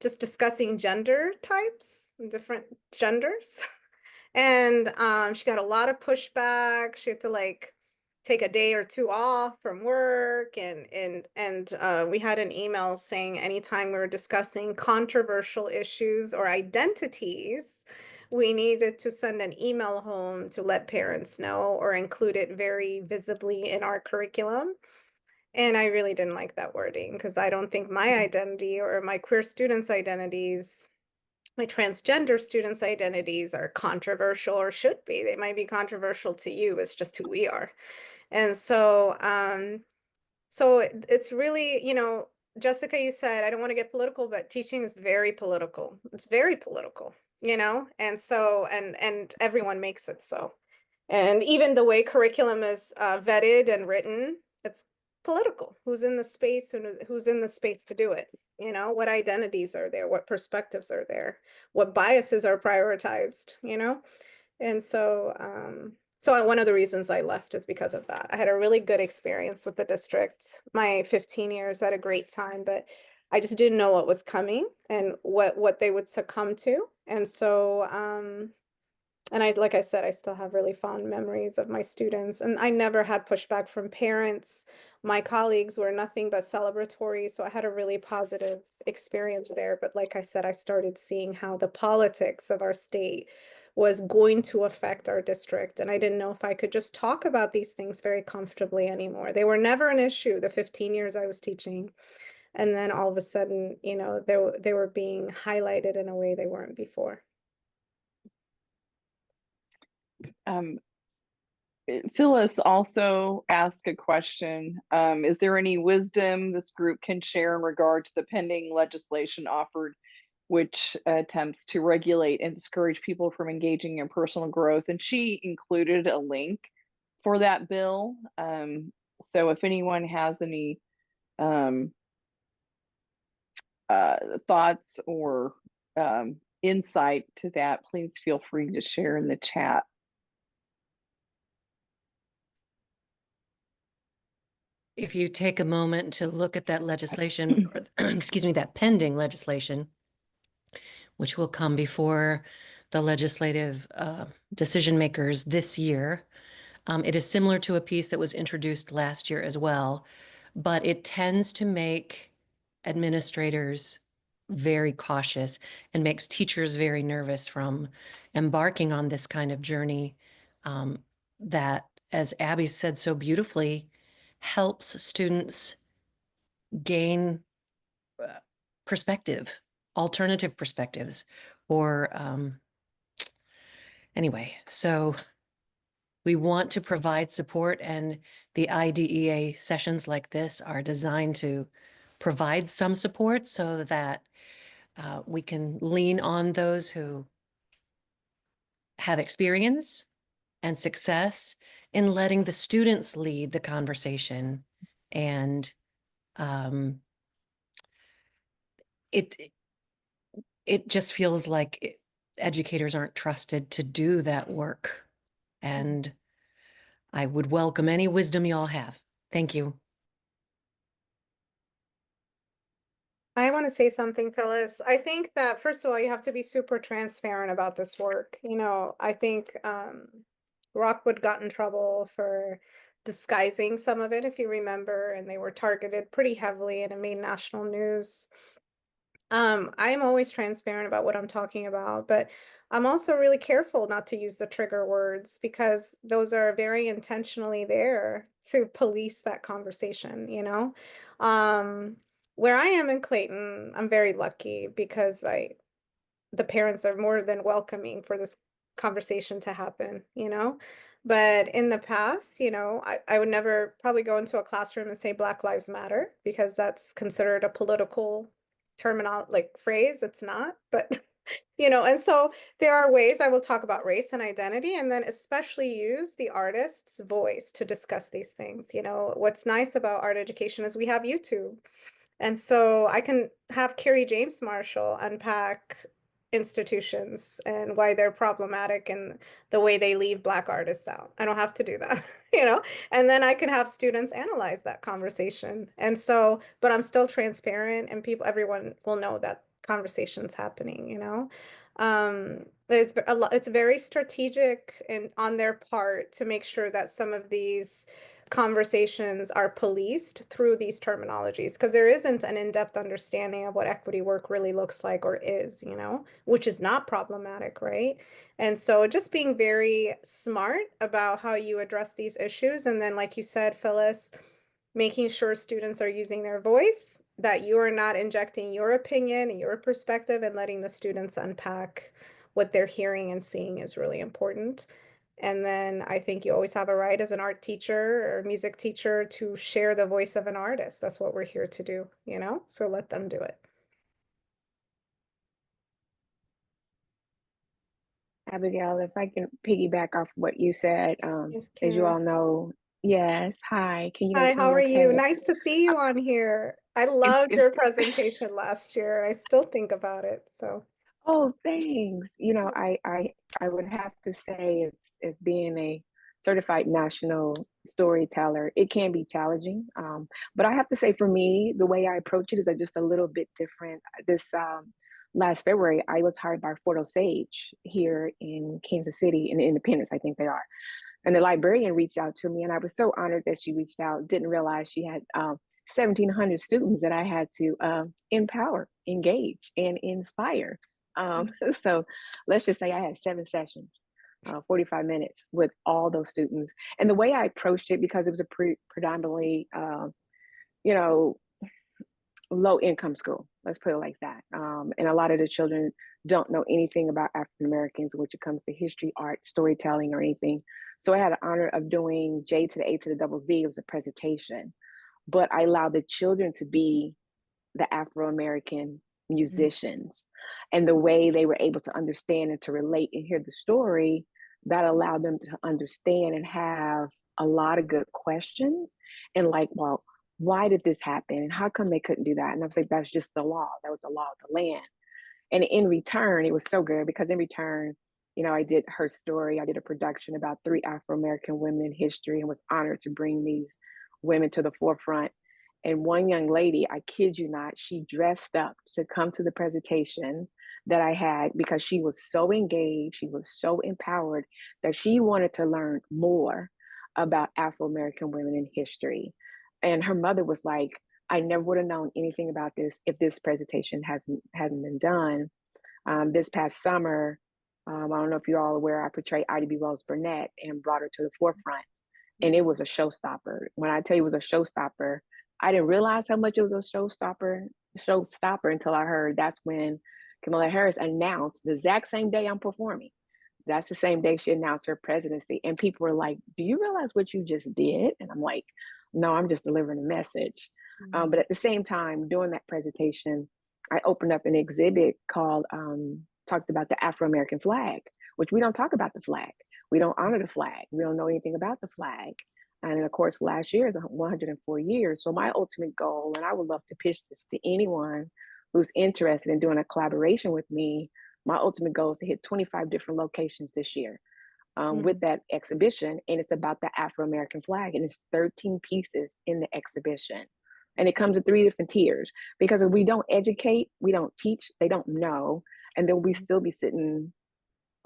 just discussing gender types, different genders. And she got a lot of pushback. She had to like take a day or two off from work, and we had an email saying anytime we were discussing controversial issues or identities, we needed to send an email home to let parents know or include it very visibly in our curriculum. And I really didn't like that wording because I don't think my identity or my queer students' identities, my transgender students' identities are controversial or should be. They might be controversial to you. It's just who we are. And so, it's really, you know, Jessica, you said, I don't want to get political, but teaching is very political. It's very political, you know? And so, and everyone makes it so. And even the way curriculum is vetted and written, it's political. Who's in the space and who's in the space to do it? You know, what identities are there? What perspectives are there? What biases are prioritized? You know? And so, one of the reasons I left is because of that. I had a really good experience with the district. My 15 years, I had a great time, but I just didn't know what was coming and what they would succumb to. And so, and like I said, I still have really fond memories of my students, and I never had pushback from parents. My colleagues were nothing but celebratory, so I had a really positive experience there. But like I said, I started seeing how the politics of our state was going to affect our district, and I didn't know if I could just talk about these things very comfortably anymore. They were never an issue the 15 years I was teaching, and then all of a sudden, you know, they were being highlighted in a way they weren't before. Um, Phyllis also asked a question. Is there any wisdom this group can share in regard to the pending legislation offered, which attempts to regulate and discourage people from engaging in personal growth? And she included a link for that bill. So if anyone has any thoughts or insight to that, please feel free to share in the chat. If you take a moment to look at that legislation, or, excuse me, that pending legislation, which will come before the legislative decision makers this year, it is similar to a piece that was introduced last year as well, but it tends to make administrators very cautious and makes teachers very nervous from embarking on this kind of journey, that, as Abby said so beautifully, helps students gain perspective, alternative perspectives, or anyway, so we want to provide support, and the IDEA sessions like this are designed to provide some support so that we can lean on those who have experience and success in letting the students lead the conversation. And it just feels like educators aren't trusted to do that work. And I would welcome any wisdom you all have. Thank you. I want to say something, Phyllis. I think that, first of all, you have to be super transparent about this work. You know, I think Rockwood got in trouble for disguising some of it, if you remember, and they were targeted pretty heavily and it made national news. I'm always transparent about what I'm talking about, but I'm also really careful not to use the trigger words because those are very intentionally there to police that conversation, you know? Where I am in Clayton, I'm very lucky because the parents are more than welcoming for this conversation to happen, you know? But in the past, you know, I would never probably go into a classroom and say Black Lives Matter because that's considered a political phrase. It's not, but you know, and so there are ways I will talk about race and identity, and then especially use the artist's voice to discuss these things. You know, what's nice about art education is we have YouTube. And so I can have Carrie James Marshall unpack institutions and why they're problematic and the way they leave Black artists out. I don't have to do that, you know? And then I can have students analyze that conversation. And so, but I'm still transparent and everyone will know that conversation's happening, you know? It's very strategic and on their part to make sure that some of these conversations are policed through these terminologies because there isn't an in-depth understanding of what equity work really looks like or is, you know, which is not problematic, right? And so just being very smart about how you address these issues. And then, like you said, Phyllis, making sure students are using their voice, that you are not injecting your opinion and your perspective, and letting the students unpack what they're hearing and seeing is really important. And then I think you always have a right as an art teacher or music teacher to share the voice of an artist. That's what we're here to do, you know? So let them do it. Abigail, if I can piggyback off what you said, Yes, as you all Karen. know, yes, hi, can you Hi, guys hear how me are you? okay? Nice to see you on here. I It's, loved it's, your presentation last year. I still think about it. So oh, thanks. You know, I would have to say as being a certified national storyteller, it can be challenging. But I have to say for me, the way I approach it is just a little bit different. This last February, I was hired by Fort Osage here in Kansas City, in Independence, I think they are. And the librarian reached out to me, and I was so honored that she reached out. Didn't realize she had 1,700 students that I had to empower, engage, and inspire. So let's just say I had 7 sessions, 45 minutes with all those students. And the way I approached it, because it was a predominantly, you know, low income school, let's put it like that. And a lot of the children don't know anything about African Americans when it comes to history, art, storytelling, or anything. So I had the honor of doing J to the A to the double Z. It was a presentation, but I allowed the children to be the Afro American musicians, and the way they were able to understand and to relate and hear the story, that allowed them to understand and have a lot of good questions and like, well, why did this happen and how come they couldn't do that? And I was like, that's just the law. That was the law of the land. And in return, it was so good because in return, you know, I did her story. I did a production about 3 Afro-American women in history and was honored to bring these women to the forefront. And one young lady, I kid you not, she dressed up to come to the presentation that I had because she was so engaged, she was so empowered that she wanted to learn more about Afro-American women in history. And her mother was like, I never would have known anything about this if this presentation hadn't been done. This past summer, I don't know if you're all aware, I portrayed Ida B. Wells Burnett and brought her to the forefront. And it was a showstopper. When I tell you it was a showstopper, I didn't realize how much it was a showstopper until I heard that's when Kamala Harris announced the exact same day I'm performing. That's the same day she announced her presidency. And people were like, do you realize what you just did? And I'm like, no, I'm just delivering a message. But at the same time, during that presentation, I opened up an exhibit called, talked about the Afro-American flag, which we don't talk about the flag. We don't honor the flag. We don't know anything about the flag. And of course, last year is 104 years. So my ultimate goal, and I would love to pitch this to anyone who's interested in doing a collaboration with me, my ultimate goal is to hit 25 different locations this year with that exhibition. And it's about the Afro-American flag. And it's 13 pieces in the exhibition. And it comes in 3 different tiers, because if we don't educate, we don't teach, they don't know. And then we still be sitting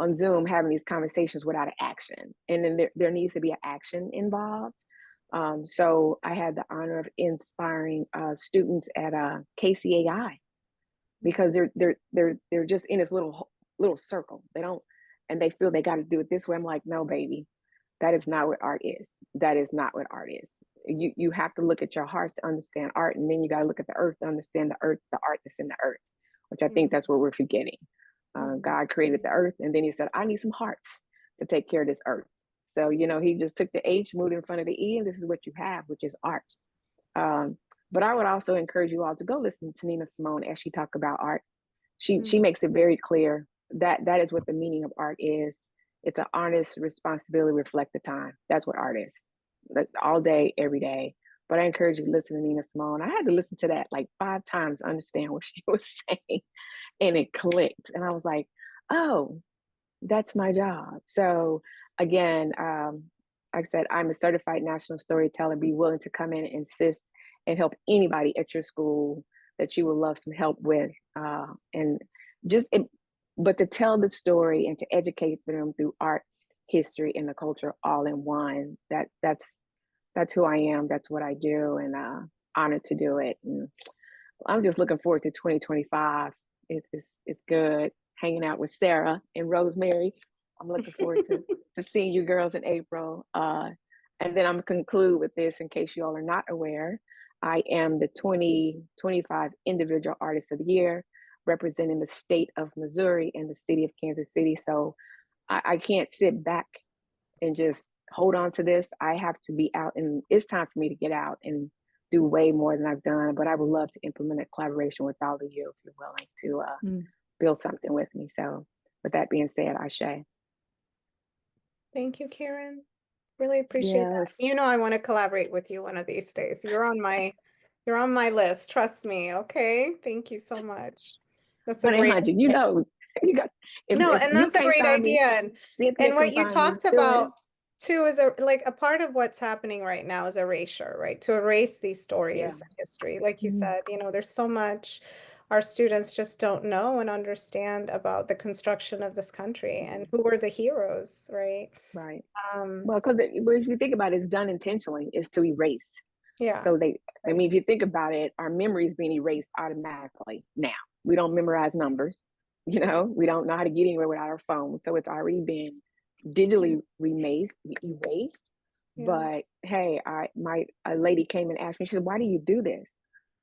on Zoom having these conversations without an action. And then there needs to be an action involved. So I had the honor of inspiring students at KCAI, because they're just in this little circle. They don't, and they feel they got to do it this way. I'm like, no, baby, that is not what art is. That is not what art is. You have to look at your heart to understand art, and then you got to look at the earth to understand the art that's in the earth, which I think that's what we're forgetting. God created the earth, and then he said, I need some hearts to take care of this earth. So, he just took the H, moved in front of the E, and this is what you have, which is art. But I would also encourage you all to go listen to Nina Simone as she talks about art. She makes it very clear that that is what the meaning of art is. It's an artist's responsibility to reflect the time. That's what art is. That's all day, every day. But I encourage you to listen to Nina Simone. I had to listen to that like 5 times to understand what she was saying. And it clicked. And I was like, oh, that's my job. So again, like I said, I'm a certified national storyteller. Be willing to come in and assist and help anybody at your school that you would love some help with. But to tell the story and to educate them through art, history, and the culture all in one, that's who I am. That's what I do, and honored to do it. And I'm just looking forward to 2025. It's good hanging out with Sarah and Rosemary. I'm looking forward to seeing you girls in April. And then I'm gonna conclude with this, in case you all are not aware. I am the 2025 Individual Artist of the Year, representing the state of Missouri and the city of Kansas City. So I can't sit back and just hold on to this. I have to be out, and it's time for me to get out and do way more than I've done. But I would love to implement a collaboration with all of you if you're willing to build something with me. So with that being said, Ashe. Thank you, Karen. Really appreciate that. I want to collaborate with you one of these days. You're on my list. Trust me. Okay. Thank you so much. That's a great idea. You got and that's a great idea. And what you talked about too is a part of what's happening right now is erasure, right? To erase these stories and history. Like you said, there's so much our students just don't know and understand about the construction of this country and who were the heroes, right? Right. Well, because if you think about it, it's done intentionally, is to erase. Yeah. So if you think about it, our memory is being erased automatically now. We don't memorize numbers, we don't know how to get anywhere without our phone. So it's already been digitally erased. Yeah. But hey, a lady came and asked me, she said, why do you do this?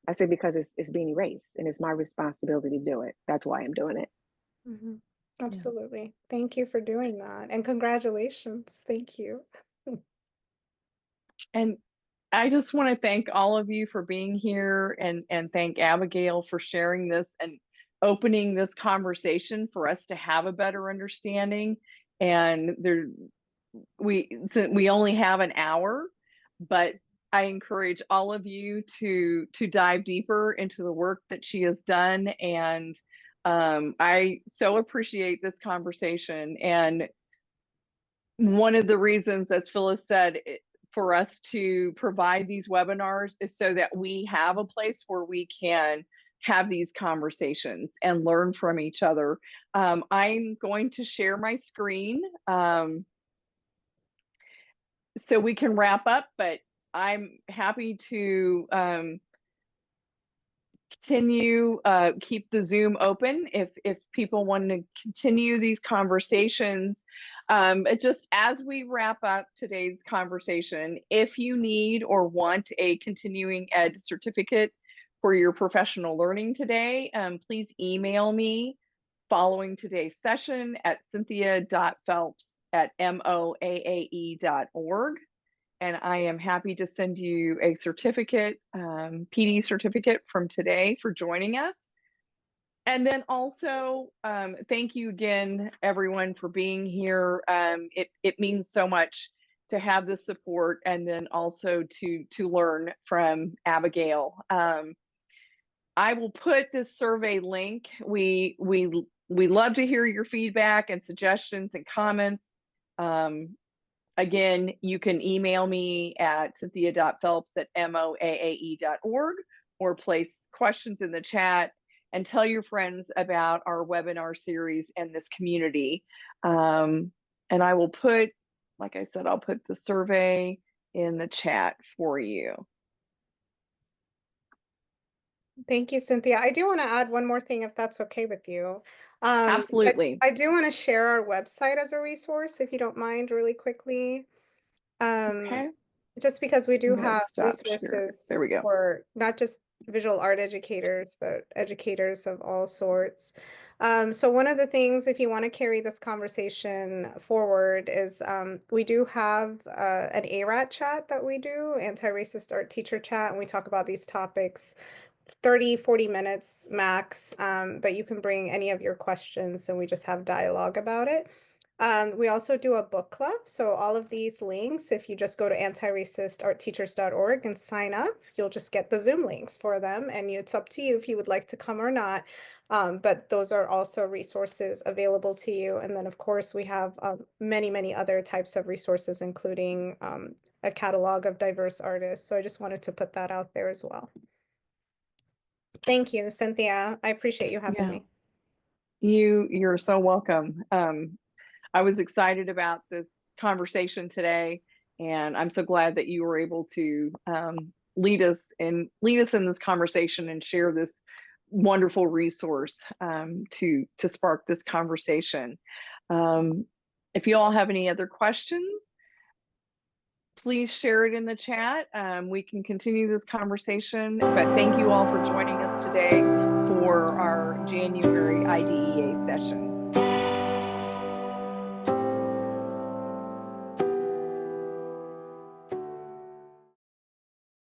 I said, because it's being erased, and it's my responsibility to do it. That's why I'm doing it. Mm-hmm. Absolutely. Yeah. Thank you for doing that. And congratulations. Thank you. And I just want to thank all of you for being here, and thank Abigail for sharing this and opening this conversation for us to have a better understanding. And we only have an hour, but I encourage all of you to dive deeper into the work that she has done. And I so appreciate this conversation. And one of the reasons, as Phyllis said, for us to provide these webinars is so that we have a place where we can have these conversations and learn from each other. I'm going to share my screen so we can wrap up, but I'm happy to continue, keep the Zoom open if people want to continue these conversations. Just as we wrap up today's conversation, if you need or want a continuing ed certificate for your professional learning today, please email me following today's session at cynthia.phelps@moaae.org. And I am happy to send you a certificate, PD certificate from today for joining us. And then also, thank you again, everyone, for being here. It means so much to have the support, and then also to learn from Abigail. I will put this survey link. We love to hear your feedback and suggestions and comments. Again, you can email me at cynthia.phelps@moaae.org or place questions in the chat and tell your friends about our webinar series and this community. And I will put, like I said, I'll put the survey in the chat for you. Thank you, Cynthia. I do want to add one more thing, if that's okay with you. Absolutely. I do want to share our website as a resource, if you don't mind, really quickly. Okay. Just because we do I'm gonna have stop sharing. resources There we go. for not just visual art educators, but educators of all sorts. So one of the things, if you want to carry this conversation forward, is we do have an ARAT chat that we do, anti-racist art teacher chat, and we talk about these topics 30-40 minutes max, but you can bring any of your questions and we just have dialogue about it. We also do a book club. So all of these links, if you just go to antiracist.artteachers.org and sign up, you'll just get the Zoom links for them. And it's up to you if you would like to come or not. But those are also resources available to you. And then, of course, we have many, many other types of resources, including a catalog of diverse artists. So I just wanted to put that out there as well. Thank you, Cynthia. I appreciate you having me. You're so welcome. I was excited about this conversation today, and I'm so glad that you were able to lead us in this conversation and share this wonderful resource to spark this conversation. If you all have any other questions, please share it in the chat. We can continue this conversation, but thank you all for joining us today for our January IDEA session.